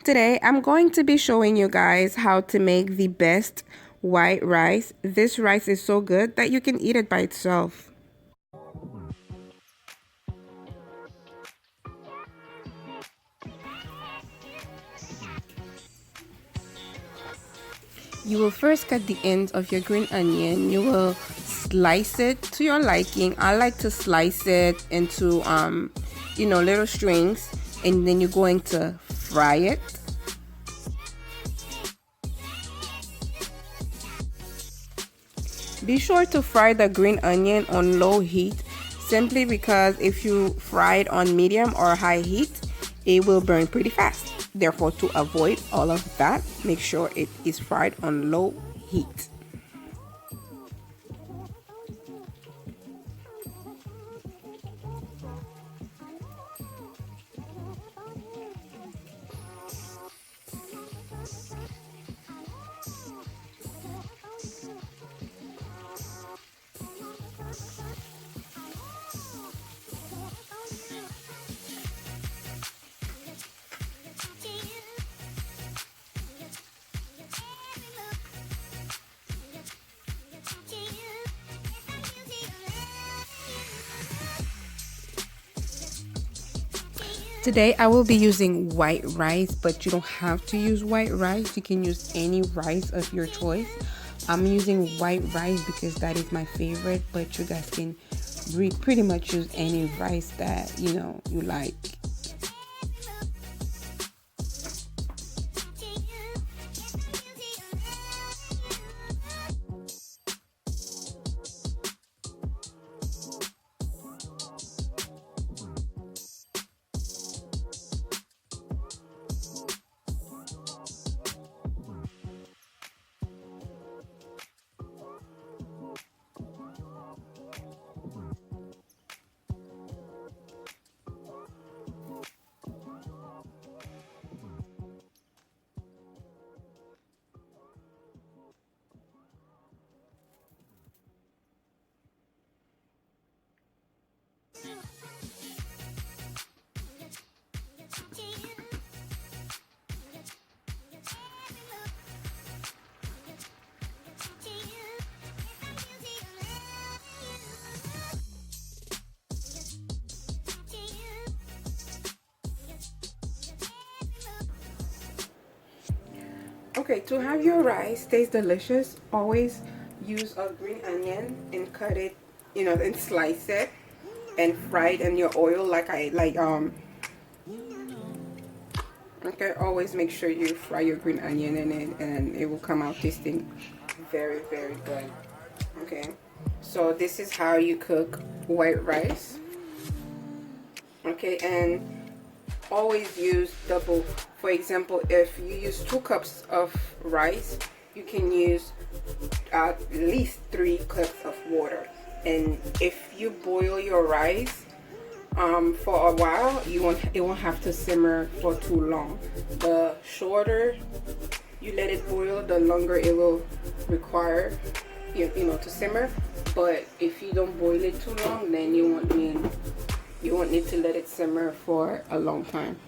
Today I'm going to be showing you guys how to make the best white rice. This rice is so good that you can eat it by itself. You will first cut the ends of your green onion. You will slice it to your liking. I like to slice it into little strings, and then you're going to fry it. Be sure to fry the green onion on low heat, simply because if you fry it on medium or high heat, it will burn pretty fast. Therefore, to avoid all of that, make sure it is fried on low heat. Today I will be using white rice, but you don't have to use white rice. You can use any rice of your choice. I'm using white rice because that is my favorite, but you guys can pretty much use any rice that you like. Okay, to have your rice taste delicious, always use a green onion and cut it, and slice it and fry it in your oil okay, always make sure you fry your green onion in it, and it will come out tasting very, very good. Okay, so this is how you cook white rice. Okay, and always use double. For example, if you use 2 cups of rice, you can use at least 3 cups of water. And if you boil your rice for a while, it won't have to simmer for too long. The shorter you let it boil, the longer it will require to simmer. But if you don't boil it too long, then you won't need to let it simmer for a long time.